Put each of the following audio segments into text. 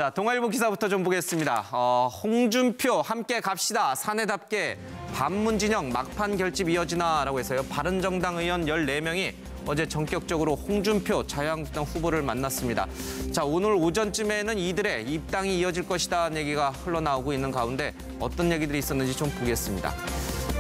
자, 동아일보 기사부터 좀 보겠습니다. 홍준표 함께 갑시다. 사내답게 반문 진영 막판 결집 이어지나라고 해서요. 바른정당 의원 14명이 어제 전격적으로 홍준표 자유한국당 후보를 만났습니다. 자, 오늘 오전쯤에는 이들의 입당이 이어질 것이다는 얘기가 흘러나오고 있는 가운데 어떤 얘기들이 있었는지 좀 보겠습니다.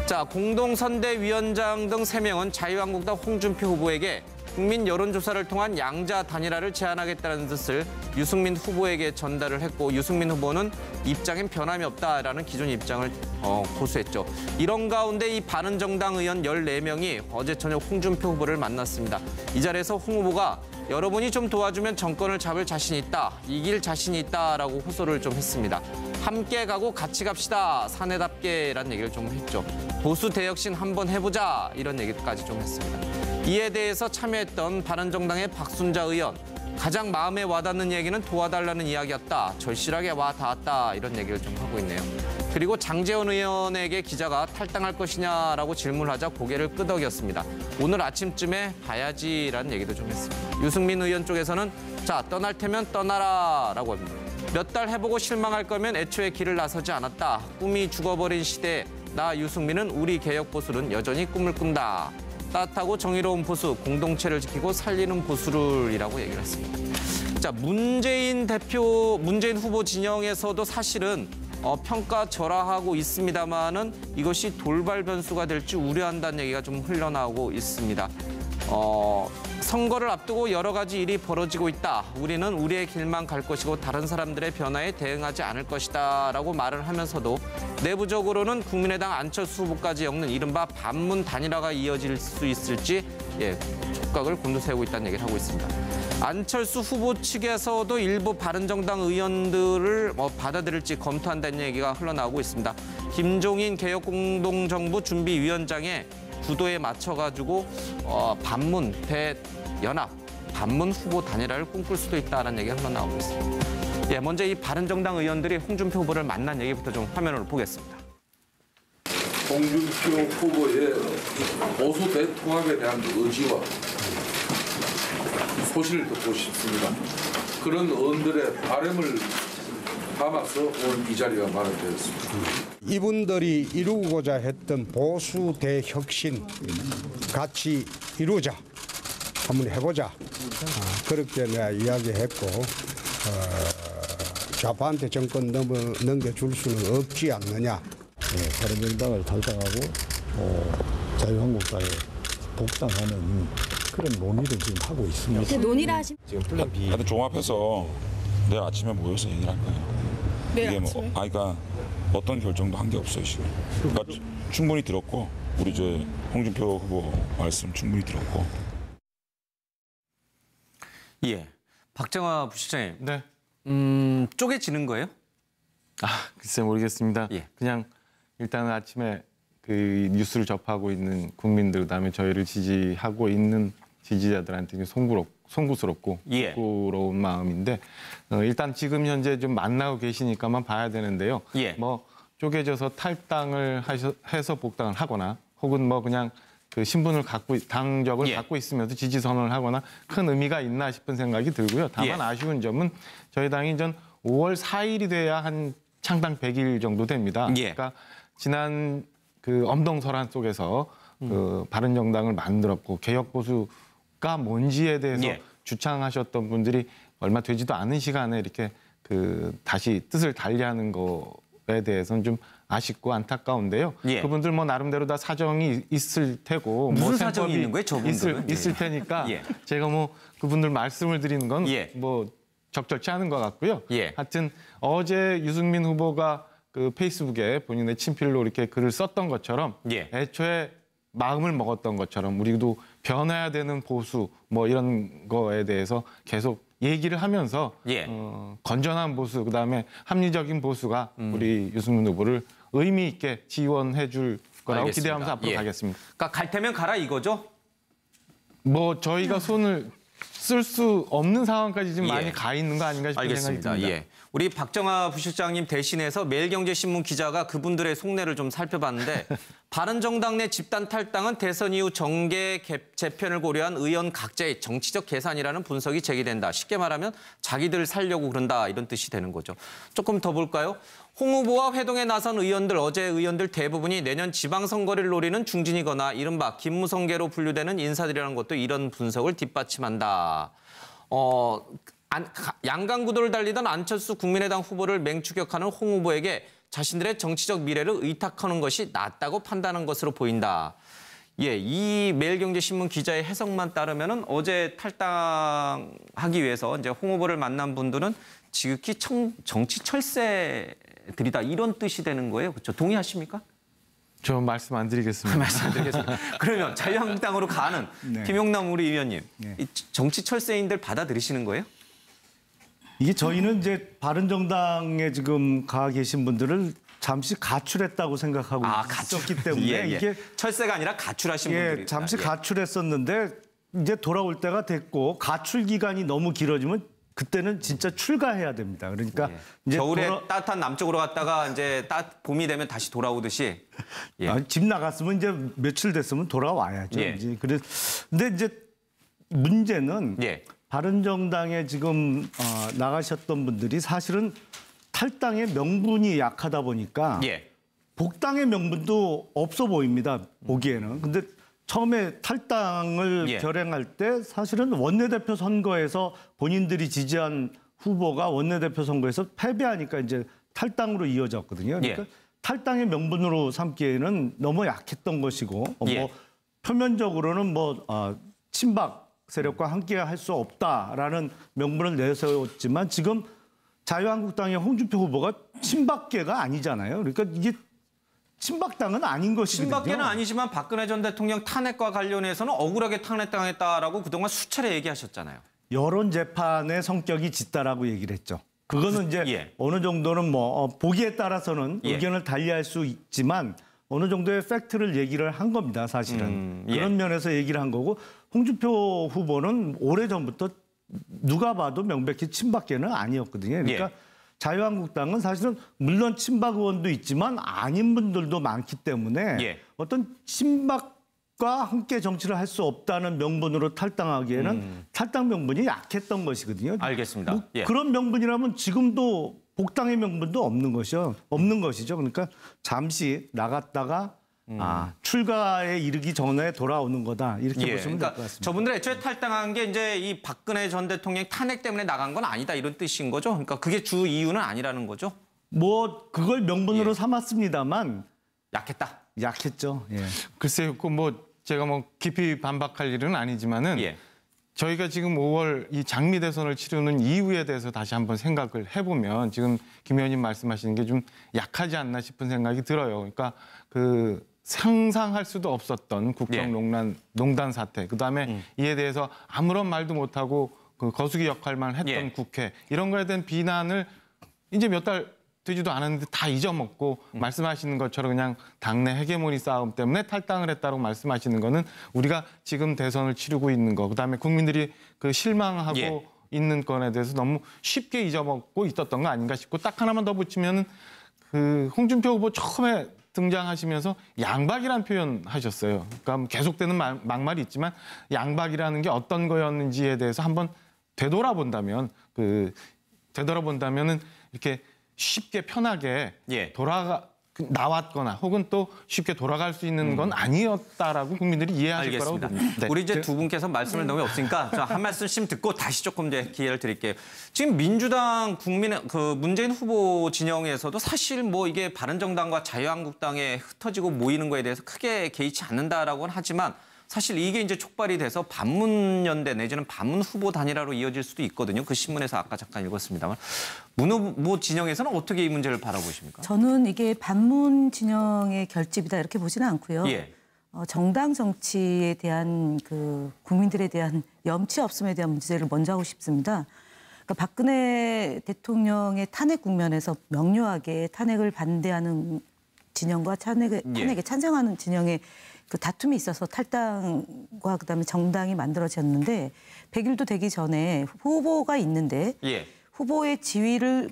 자, 공동선대위원장 등 3명은 자유한국당 홍준표 후보에게 국민 여론조사를 통한 양자 단일화를 제안하겠다는 뜻을 유승민 후보에게 전달을 했고, 유승민 후보는 입장엔 변함이 없다라는 기존 입장을 고수했죠. 이런 가운데 이 바른정당 의원 14명이 어제 저녁 홍준표 후보를 만났습니다. 이 자리에서 홍 후보가 여러분이 좀 도와주면 정권을 잡을 자신 있다, 이길 자신이 있다라고 호소를 좀 했습니다. 함께 가고 같이 갑시다, 사내답게라는 얘기를 좀 했죠. 보수 대혁신 한번 해보자, 이런 얘기까지 좀 했습니다. 이에 대해서 참여했던 바른정당의 박순자 의원, 가장 마음에 와닿는 얘기는 도와달라는 이야기였다, 절실하게 와 닿았다, 이런 얘기를 좀 하고 있네요. 그리고 장제원 의원에게 기자가 탈당할 것이냐라고 질문하자 고개를 끄덕였습니다. 오늘 아침쯤에 봐야지라는 얘기도 좀 했습니다. 유승민 의원 쪽에서는 자, 떠날 테면 떠나라라고 합니다. 몇 달 해보고 실망할 거면 애초에 길을 나서지 않았다. 꿈이 죽어버린 시대에 나 유승민은 우리 개혁보수는 여전히 꿈을 꾼다. 따뜻하고 정의로운 보수, 공동체를 지키고 살리는 보수를이라고 얘기를 했습니다. 자, 문재인 후보 진영에서도 사실은 평가절하하고 있습니다만은 이것이 돌발 변수가 될지 우려한다는 얘기가 좀 흘러나오고 있습니다. 선거를 앞두고 여러 가지 일이 벌어지고 있다. 우리는 우리의 길만 갈 것이고 다른 사람들의 변화에 대응하지 않을 것이다 라고 말을 하면서도 내부적으로는 국민의당 안철수 후보까지 엮는 이른바 반문 단일화가 이어질 수 있을지 촉각을 곤두세우고 있다는 얘기를 하고 있습니다. 안철수 후보 측에서도 일부 바른정당 의원들을 받아들일지 검토한다는 얘기가 흘러나오고 있습니다. 김종인 개혁공동정부 준비위원장의 구도에 맞춰가지고 반문 대연합, 반문 후보 단일화를 꿈꿀 수도 있다는 얘기가 흘러나오고 있습니다. 먼저 이 바른정당 의원들이 홍준표 후보를 만난 얘기부터 좀 화면으로 보겠습니다. 홍준표 후보의 보수 대통합에 대한 의지와 소신을 듣고 싶습니다. 그런 의원들의 바람을 담아서 오늘 이 자리가 마련되었습니다. 이분들이 이루고자 했던 보수 대혁신 같이 이루자, 한번 해보자. 그렇게 내가 이야기했고 좌파한테 정권 넘겨줄 수는 없지 않느냐. 바른정당을 탈당하고 자유한국당에 복당하는 그런 논의를 지금 하고 있습니다. 논의를 하신 지금 플랜 B. 다들 종합해서 내일 아침에 모여서 얘기를 할 거예요. 내일 이게 아침에? 그러니까 어떤 결정도 한 게 없어요 지금. 그러니까 충분히 들었고 우리 홍준표 후보 말씀 충분히 들었고. 박정화 부실장님. 네. 쪼개지는 거예요? 글쎄 모르겠습니다. 그냥 일단은 아침에 그 뉴스를 접하고 있는 국민들, 그다음에 저희를 지지하고 있는 지지자들한테 송구스럽고 부끄러운 마음인데 일단 지금 현재 좀 만나고 계시니까만 봐야 되는데요. 뭐 쪼개져서 탈당을 해서 복당을 하거나 혹은 뭐 그냥 그 신분을 당적을 갖고 있으면서 지지 선언을 하거나 큰 의미가 있나 싶은 생각이 들고요. 다만 아쉬운 점은 저희 당이 전 5월 4일이 돼야 한 창당 100일 정도 됩니다. 그러니까 지난 그 엄동설한 속에서 그 바른정당을 만들었고 개혁보수가 뭔지에 대해서 주창하셨던 분들이 얼마 되지도 않은 시간에 이렇게 그 다시 뜻을 달리하는 거에 대해서는 좀 아쉽고 안타까운데요. 그분들 뭐 나름대로 다 사정이 있을 테고 무슨 사정이 있는 거예요, 저분들은? 있을 테니까 제가 뭐 그분들 말씀을 드리는 건 뭐 적절치 않은 것 같고요. 하여튼 어제 유승민 후보가 그 페이스북에 본인의 친필로 이렇게 글을 썼던 것처럼 애초에 마음을 먹었던 것처럼 우리도 변해야 되는 보수 뭐 이런 거에 대해서 계속 얘기를 하면서 건전한 보수, 그다음에 합리적인 보수가 우리 유승민 후보를 의미 있게 지원해 줄 거라고 기대하면서 앞으로 가겠습니다. 그러니까 갈 테면 가라 이거죠? 뭐 저희가 손을 쓸 수 없는 상황까지 지금 예. 많이 가 있는 거 아닌가 싶은 생각이 알겠습니다. 듭니다. 예. 우리 박정아 부실장님 대신해서 매일경제신문 기자가 그분들의 속내를 좀 살펴봤는데 바른정당 내 집단 탈당은 대선 이후 정계 재편을 고려한 의원 각자의 정치적 계산이라는 분석이 제기된다. 쉽게 말하면 자기들 살려고 그런다 이런 뜻이 되는 거죠. 조금 더 볼까요? 홍 후보와 회동에 나선 의원들, 어제 의원들 대부분이 내년 지방선거를 노리는 중진이거나 이른바 김무성계로 분류되는 인사들이라는 것도 이런 분석을 뒷받침한다. 양강 구도를 달리던 안철수 국민의당 후보를 맹추격하는 홍 후보에게 자신들의 정치적 미래를 의탁하는 것이 낫다고 판단한 것으로 보인다. 예, 이 매일경제신문 기자의 해석만 따르면은 어제 탈당하기 위해서 이제 홍 후보를 만난 분들은 지극히 정치 철새들이다 이런 뜻이 되는 거예요. 그렇죠? 동의하십니까? 저 말씀 안 드리겠습니다. 말씀드리겠습니다. 그러면 자유한국당으로 가는 김용남 우리 의원님, 이 정치 철새인들 받아들이시는 거예요? 이게 저희는 이제 바른정당에 지금 가 계신 분들을 잠시 가출했다고 생각하고 있었기 때문에 예, 예. 이게 철새가 아니라 가출하신 분들이 잠시 가출했었는데 이제 돌아올 때가 됐고 가출 기간이 너무 길어지면 그때는 진짜 출가해야 됩니다. 그러니까 이제 겨울에 따뜻한 남쪽으로 갔다가 이제 봄이 되면 다시 돌아오듯이 집 나갔으면 이제 며칠 됐으면 돌아와야죠. 예. 이제 근데 이제 문제는 예. 바른정당에 지금 나가셨던 분들이 사실은 탈당의 명분이 약하다 보니까 예. 복당의 명분도 없어 보입니다. 보기에는. 근데 처음에 탈당을 결행할 때 사실은 원내대표 선거에서 본인들이 지지한 후보가 원내대표 선거에서 패배하니까 이제 탈당으로 이어졌거든요. 그러니까 탈당의 명분으로 삼기에는 너무 약했던 것이고 뭐 표면적으로는 뭐 친박 세력과 함께 할 수 없다라는 명분을 내세웠지만 지금 자유한국당의 홍준표 후보가 친박계가 아니잖아요. 그러니까 이게 친박당은 아닌 것이거든요. 친박계는 아니지만 박근혜 전 대통령 탄핵과 관련해서는 억울하게 탄핵당했다라고 그동안 수차례 얘기하셨잖아요. 여론 재판의 성격이 짙다라고 얘기를 했죠. 그거는 이제 어느 정도는 뭐 보기에 따라서는 의견을 달리할 수 있지만 어느 정도의 팩트를 얘기를 한 겁니다. 사실은. 그런 면에서 얘기를 한 거고 홍준표 후보는 오래전부터 누가 봐도 명백히 친박계는 아니었거든요. 그러니까 자유한국당은 사실은 물론 친박 의원도 있지만 아닌 분들도 많기 때문에 어떤 친박과 함께 정치를 할 수 없다는 명분으로 탈당하기에는 탈당 명분이 약했던 것이거든요. 알겠습니다. 뭐 그런 명분이라면 지금도 복당의 명분도 없는 것이죠. 그러니까 잠시 나갔다가 출가에 이르기 전에 돌아오는 거다. 이렇게 보시면 될 것 같습니다. 저분들 애초에 탈당한 게 이제 이 박근혜 전 대통령 탄핵 때문에 나간 건 아니다 이런 뜻인 거죠. 그러니까 그게 주 이유는 아니라는 거죠. 뭐 그걸 명분으로 삼았습니다만 약했죠. 글쎄요, 뭐 제가 뭐 깊이 반박할 일은 아니지만은 저희가 지금 5월 이 장미 대선을 치르는 이유에 대해서 다시 한번 생각을 해보면 지금 김 의원님 말씀하시는 게 좀 약하지 않나 싶은 생각이 들어요. 그러니까 그 상상할 수도 없었던 국정농단 사태, 그다음에 이에 대해서 아무런 말도 못하고 그 거수기 역할만 했던 국회, 이런 거에 대한 비난을 이제 몇 달 되지도 않았는데 다 잊어먹고 말씀하시는 것처럼 그냥 당내 헤게모니 싸움 때문에 탈당을 했다고 말씀하시는 거는 우리가 지금 대선을 치르고 있는 거, 그다음에 국민들이 그 실망하고 있는 건에 대해서 너무 쉽게 잊어먹고 있었던 거 아닌가 싶고, 딱 하나만 더 붙이면은 그 홍준표 후보 처음에 등장하시면서 양박이라는 표현 하셨어요. 그러니까 계속되는 막말이 있지만 양박이라는 게 어떤 거였는지에 대해서 한번 되돌아본다면은 이렇게 쉽게 편하게 나왔거나 혹은 또 쉽게 돌아갈 수 있는 건 아니었다라고 국민들이 이해하실 거라고 봅니다. 우리 이제 두 분께서 말씀을 너무 없으니까 한 말씀씩 듣고 다시 조금 이제 기회를 드릴게요. 지금 민주당 문재인 후보 진영에서도 사실 뭐 이게 바른정당과 자유한국당에 흩어지고 모이는 거에 대해서 크게 개의치 않는다라고는 하지만 사실 이게 이제 촉발이 돼서 반문연대 내지는 반문 후보 단일화로 이어질 수도 있거든요. 그 신문에서 아까 잠깐 읽었습니다만. 문 후보 진영에서는 어떻게 이 문제를 바라보십니까? 저는 이게 반문 진영의 결집이다 이렇게 보지는 않고요. 정당 정치에 대한 그 국민들에 대한 염치 없음에 대한 문제를 먼저 하고 싶습니다. 그러니까 박근혜 대통령의 탄핵 국면에서 명료하게 탄핵을 반대하는 진영과 탄핵에 찬성하는 진영의 그 다툼이 있어서 탈당과 그다음에 정당이 만들어졌는데 100일도 되기 전에 후보가 있는데 예. 후보의 지위를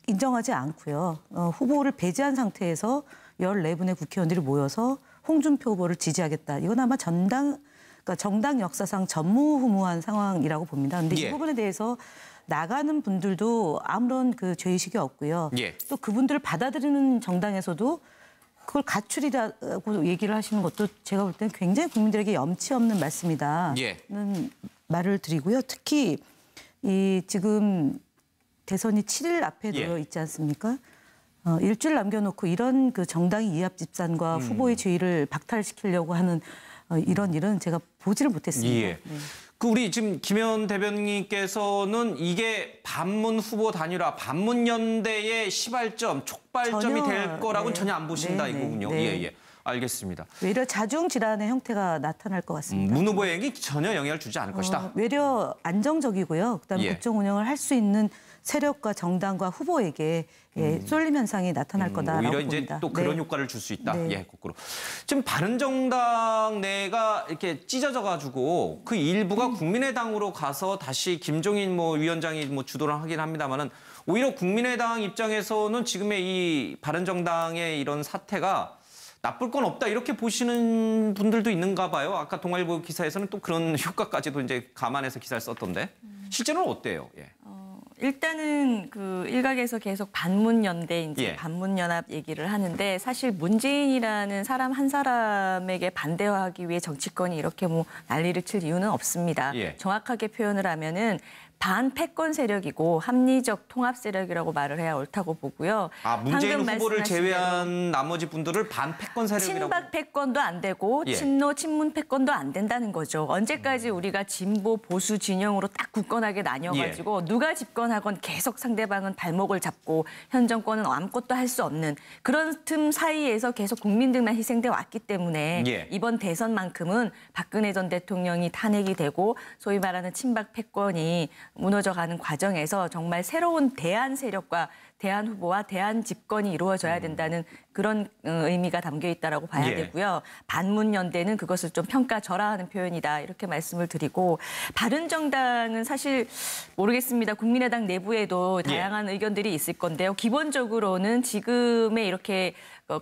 인정하지 않고요. 후보를 배제한 상태에서 14분의 국회의원들이 모여서 홍준표 후보를 지지하겠다. 이건 아마 그러니까 정당 역사상 전무후무한 상황이라고 봅니다. 그런데 예. 이 부분에 대해서 나가는 분들도 아무런 그 죄의식이 없고요. 예. 또 그분들을 받아들이는 정당에서도 그걸 가출이라고 얘기를 하시는 것도 제가 볼 때는 굉장히 국민들에게 염치 없는 말씀이다는 예. 말을 드리고요. 특히 이 지금 대선이 7일 앞에 놓여 있지 않습니까? 일주일 남겨놓고 이런 그 정당의 이합 집산과 후보의 지위를 박탈시키려고 하는 이런 일은 제가 보지를 못했습니다. 예. 네. 그 우리 지금 김현 대변인께서는 이게 반문 후보 단일화, 반문 연대의 시발점, 촉발점이 될 거라고는 전혀 안 보신다 이거군요. 네. 예. 알겠습니다. 외려 자중 질환의 형태가 나타날 것 같습니다. 문 후보에게 전혀 영향을 주지 않을 것이다. 외려 안정적이고요. 그다음에 예. 국정 운영을 할 수 있는 세력과 정당과 후보에게 쏠림 현상이 나타날 거다라고 오히려 봅니다. 이제 또 그런 네. 효과를 줄 수 있다. 네. 예, 거꾸로. 지금 바른정당 내가 이렇게 찢어져가지고 그 일부가 국민의당으로 가서 다시 김종인 위원장이 주도를 하긴 합니다만은 오히려 국민의당 입장에서는 지금의 이 바른정당의 이런 사태가 나쁠 건 없다 이렇게 보시는 분들도 있는가 봐요. 아까 동아일보 기사에서는 또 그런 효과까지도 이제 감안해서 기사를 썼던데 실제로는 어때요? 예. 일단은 그 일각에서 계속 반문연대, 이제 예. 반문연합 얘기를 하는데 사실 문재인이라는 사람 한 사람에게 반대하기 위해 정치권이 이렇게 난리를 칠 이유는 없습니다. 예. 정확하게 표현을 하면은 반패권 세력이고 합리적 통합 세력이라고 말을 해야 옳다고 보고요. 문재인 방금 후보를 말씀하신 제외한 나머지 분들을 반패권 세력이라고. 친박 패권도 안 되고 예. 친노 친문 패권도 안 된다는 거죠. 언제까지 우리가 진보 보수 진영으로 딱 굳건하게 나뉘어가지고 누가 집권하건 계속 상대방은 발목을 잡고 현 정권은 아무것도 할 수 없는 그런 틈 사이에서 계속 국민들만 희생돼 왔기 때문에 예. 이번 대선만큼은 박근혜 전 대통령이 탄핵이 되고 소위 말하는 친박 패권이 무너져가는 과정에서 정말 새로운 대안 세력과 대안 후보와 대안 집권이 이루어져야 된다는 그런 의미가 담겨 있다라고 봐야 예. 되고요. 반문연대는 그것을 좀 평가절하하는 표현이다 이렇게 말씀을 드리고 바른정당은 사실 모르겠습니다. 국민의당 내부에도 다양한 의견들이 있을 건데요. 기본적으로는 지금의 이렇게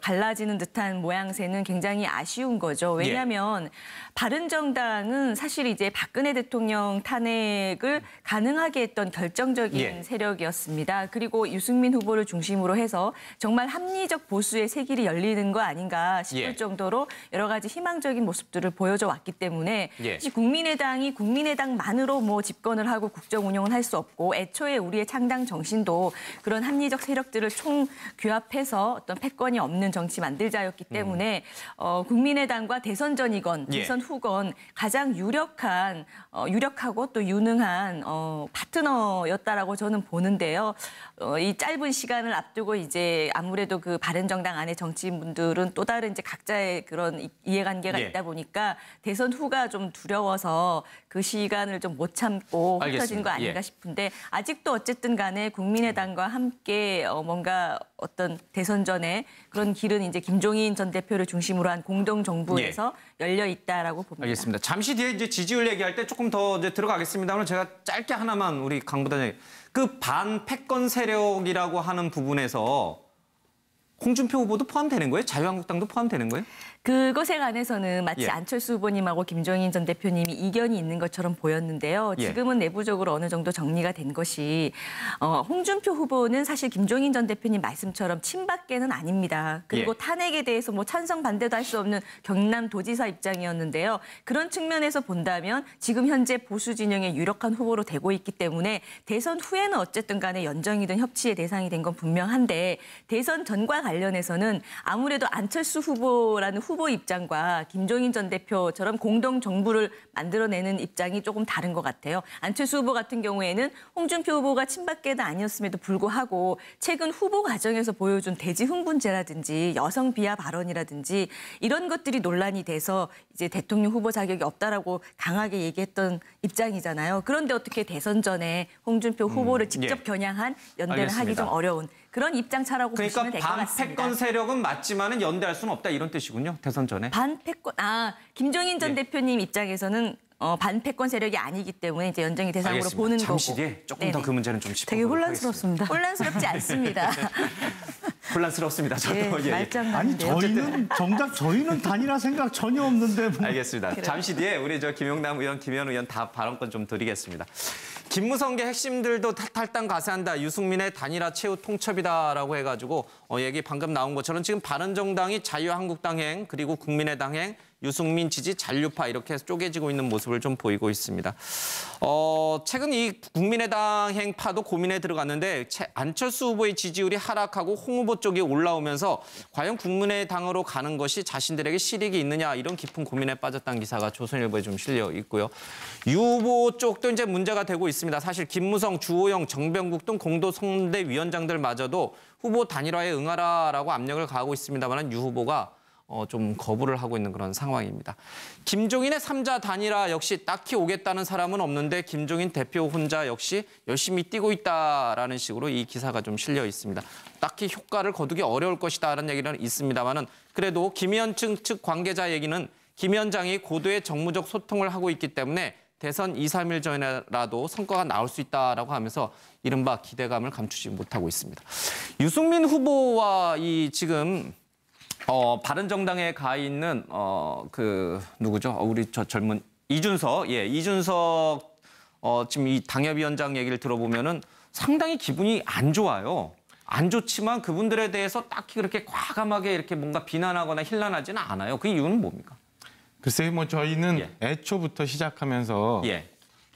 갈라지는 듯한 모양새는 굉장히 아쉬운 거죠. 왜냐하면 바른정당은 사실 이제 박근혜 대통령 탄핵을 가능하게 했던 결정적인 세력이었습니다. 그리고 유승민 후보를 중심으로 해서 정말 합리적 보수의 새 길이 열리는 거 아닌가 싶을 정도로 여러 가지 희망적인 모습들을 보여줘 왔기 때문에 사실 국민의당이 국민의당만으로 집권을 하고 국정 운영을 할 수 없고 애초에 우리의 창당 정신도 그런 합리적 세력들을 총규합해서 어떤 패권이 없는 정치 만들자였기 때문에 국민의당과 대선전이건 대선 후건 가장 유력하고 또 유능한 파트너였다라고 저는 보는데요. 이 짧은 시간을 앞두고 이제 아무래도 그 바른정당 안에 정치인분들은 또 다른 이제 각자의 그런 이해관계가 있다 보니까 대선 후가 좀 두려워서 그 시간을 좀 못 참고 흩어진 거 아닌가 싶은데 아직도 어쨌든 간에 국민의당과 함께 뭔가 어떤 대선 전에 그런 길은 이제 김종인 전 대표를 중심으로 한 공동 정부에서 열려 있다라고 봅니다. 알겠습니다. 잠시 뒤에 이제 지지율 얘기할 때 조금 더 이제 들어가겠습니다만 제가 짧게 하나만 우리 강 부단장님 그 반패권 세력이라고 하는 부분에서 홍준표 후보도 포함되는 거예요? 자유한국당도 포함되는 거예요? 그것에 관해서는 마치 안철수 후보님하고 김종인 전 대표님이 이견이 있는 것처럼 보였는데요. 지금은 내부적으로 어느 정도 정리가 된 것이 홍준표 후보는 사실 김종인 전 대표님 말씀처럼 친박계는 아닙니다. 그리고 탄핵에 대해서 찬성 반대도 할 수 없는 경남도지사 입장이었는데요. 그런 측면에서 본다면 지금 현재 보수 진영의 유력한 후보로 되고 있기 때문에 대선 후에는 어쨌든 간에 연정이든 협치의 대상이 된 건 분명한데 대선 전과 관련해서는 아무래도 안철수 후보라는 후보 입장과 김종인 전 대표처럼 공동 정부를 만들어내는 입장이 조금 다른 것 같아요. 안철수 후보 같은 경우에는 홍준표 후보가 친박계는 아니었음에도 불구하고 최근 후보 과정에서 보여준 대지 흥분제라든지 여성 비하 발언이라든지 이런 것들이 논란이 돼서 이제 대통령 후보 자격이 없다라고 강하게 얘기했던 입장이잖아요. 그런데 어떻게 대선 전에 홍준표 후보를 직접 겨냥한 연대를 하기 좀 어려운 그런 입장차라고 보시면 될 것 같습니다. 반패권 세력은 맞지만은 연대할 수는 없다 이런 뜻이군요. 대선 전에. 반패권 김종인 전 대표님 입장에서는 반패권 세력이 아니기 때문에 이제 연정이 대상으로 알겠습니다. 보는 잠시 거고. 뒤에 조금 더 그 문제는 좀 짚어보도록 되게 혼란스럽습니다. 혼란스럽지 않습니다. 혼란스럽습니다. 저도. 예, 예. 아니 말장난인데요. 저희는 단일화 생각 전혀 없는데 뭐. 알겠습니다. 잠시 뒤에 우리 김용남 의원, 김현 의원 다 발언권 좀 드리겠습니다. 김무성계 핵심들도 탈당 가세한다. 유승민의 단일화 최후 통첩이다라고 해가지고 얘기 방금 나온 것처럼 지금 바른정당이 자유한국당행 그리고 국민의당행 유승민 지지 잔류파 이렇게 쪼개지고 있는 모습을 좀 보이고 있습니다. 최근 이 국민의당 행파도 고민에 들어갔는데 안철수 후보의 지지율이 하락하고 홍 후보 쪽이 올라오면서 과연 국민의당으로 가는 것이 자신들에게 실익이 있느냐 이런 깊은 고민에 빠졌다는 기사가 조선일보에 좀 실려 있고요. 유 후보 쪽도 이제 문제가 되고 있습니다. 사실 김무성, 주호영, 정병국 등 공동선대위원장들마저도 후보 단일화에 응하라라고 압력을 가하고 있습니다만 유 후보가 좀 거부를 하고 있는 그런 상황입니다. 김종인의 3자 단일화 역시 딱히 오겠다는 사람은 없는데 김종인 대표 혼자 역시 열심히 뛰고 있다라는 식으로 이 기사가 좀 실려 있습니다. 딱히 효과를 거두기 어려울 것이다라는 얘기는 있습니다만은 그래도 김의원 측 관계자 얘기는 김 위원장이 고도의 정무적 소통을 하고 있기 때문에 대선 2, 3일 전에라도 성과가 나올 수 있다라고 하면서 이른바 기대감을 감추지 못하고 있습니다. 유승민 후보와 이 지금 바른정당에 가 있는 누구죠? 우리 저 젊은 이준석, 이준석 지금 이 당협위원장 얘기를 들어보면은 상당히 기분이 안 좋아요. 안 좋지만 그분들에 대해서 딱히 그렇게 과감하게 이렇게 뭔가 비난하거나 힐난하지는 않아요. 그 이유는 뭡니까? 글쎄요, 뭐 저희는 애초부터 시작하면서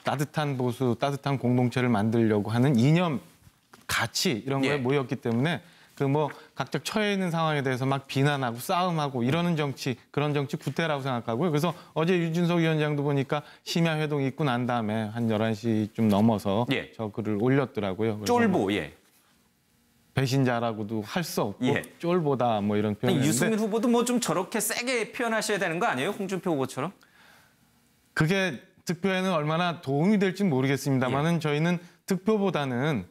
따뜻한 보수, 따뜻한 공동체를 만들려고 하는 이념, 가치 이런 거에 모였기 때문에 그 뭐 각자 처해 있는 상황에 대해서 막 비난하고 싸움하고 이러는 정치, 그런 정치 구태라고 생각하고요. 그래서 어제 유준석 위원장도 보니까 심야 회동이 있고 난 다음에 한 11시 좀 넘어서 저 글을 올렸더라고요. 쫄보, 배신자라고도 할 수 없고 쫄보다 뭐 이런 표현인데 유승민 후보도 뭐 좀 저렇게 세게 표현하셔야 되는 거 아니에요? 홍준표 후보처럼? 그게 득표에는 얼마나 도움이 될지 모르겠습니다만은 저희는 득표보다는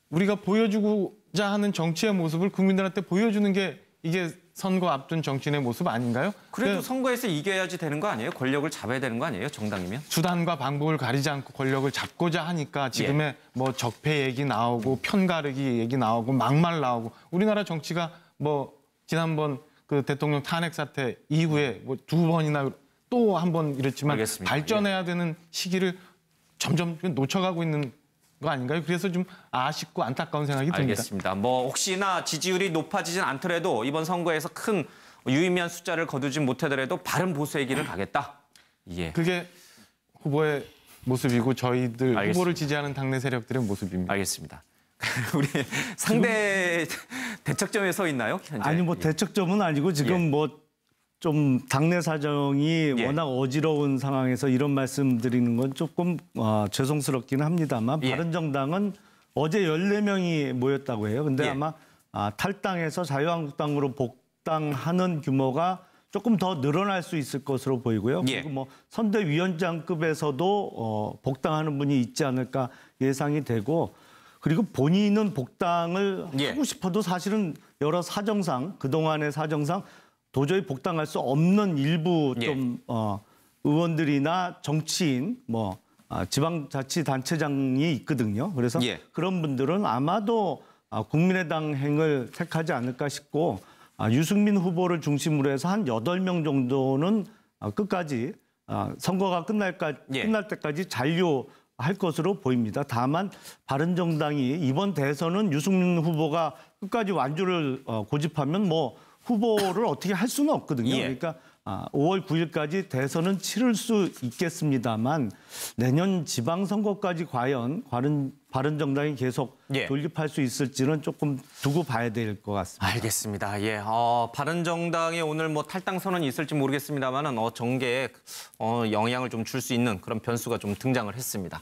우리가 보여주고자 하는 정치의 모습을 국민들한테 보여주는 게 이게 선거 앞둔 정치인의 모습 아닌가요? 그래도 선거에서 이겨야지 되는 거 아니에요? 권력을 잡아야 되는 거 아니에요? 정당이면? 수단과 방법을 가리지 않고 권력을 잡고자 하니까 지금의 뭐 적폐 얘기 나오고 편가르기 얘기 나오고 막말 나오고 우리나라 정치가 뭐 지난번 그 대통령 탄핵 사태 이후에 뭐 2번이나 또 한 번 이랬지만 알겠습니다. 발전해야 되는 시기를 점점 놓쳐가고 있는 거 아닌가요? 그래서 좀 아쉽고 안타까운 생각이 듭니다. 알겠습니다. 뭐 혹시나 지지율이 높아지진 않더라도 이번 선거에서 큰 유의미한 숫자를 거두지 못하더라도 바른 보수의 길을 가겠다. 그게 후보의 모습이고 저희들 알겠습니다. 후보를 지지하는 당내 세력들의 모습입니다. 알겠습니다. 우리 상대 대척점에 서 있나요? 현재? 아니 뭐 대척점은 아니고 지금 뭐 좀 당내 사정이 워낙 어지러운 상황에서 이런 말씀드리는 건 조금 죄송스럽긴 합니다만 바른정당은 어제 14명이 모였다고 해요. 근데 아마 탈당해서 자유한국당으로 복당하는 규모가 조금 더 늘어날 수 있을 것으로 보이고요. 그리고 뭐 선대위원장급에서도 복당하는 분이 있지 않을까 예상이 되고 그리고 본인은 복당을 하고 싶어도 사실은 여러 사정상 그동안의 사정상 도저히 복당할 수 없는 일부 좀 의원들이나 정치인, 뭐 지방자치단체장이 있거든요. 그래서 그런 분들은 아마도 국민의당 행을 택하지 않을까 싶고 유승민 후보를 중심으로 해서 한 8명 정도는 끝까지 선거가 끝날 때까지 잔류할 것으로 보입니다. 다만 바른정당이 이번 대선은 유승민 후보가 끝까지 완주를 고집하면 뭐 후보를 어떻게 할 수는 없거든요. 그러니까 5월 9일까지 대선은 치를 수 있겠습니다만 내년 지방선거까지 과연 바른정당이 계속 돌입할 수 있을지는 조금 두고 봐야 될 것 같습니다. 알겠습니다. 바른정당에 오늘 뭐 탈당 선언이 있을지 모르겠습니다만은 정계에 영향을 좀 줄 수 있는 그런 변수가 좀 등장을 했습니다.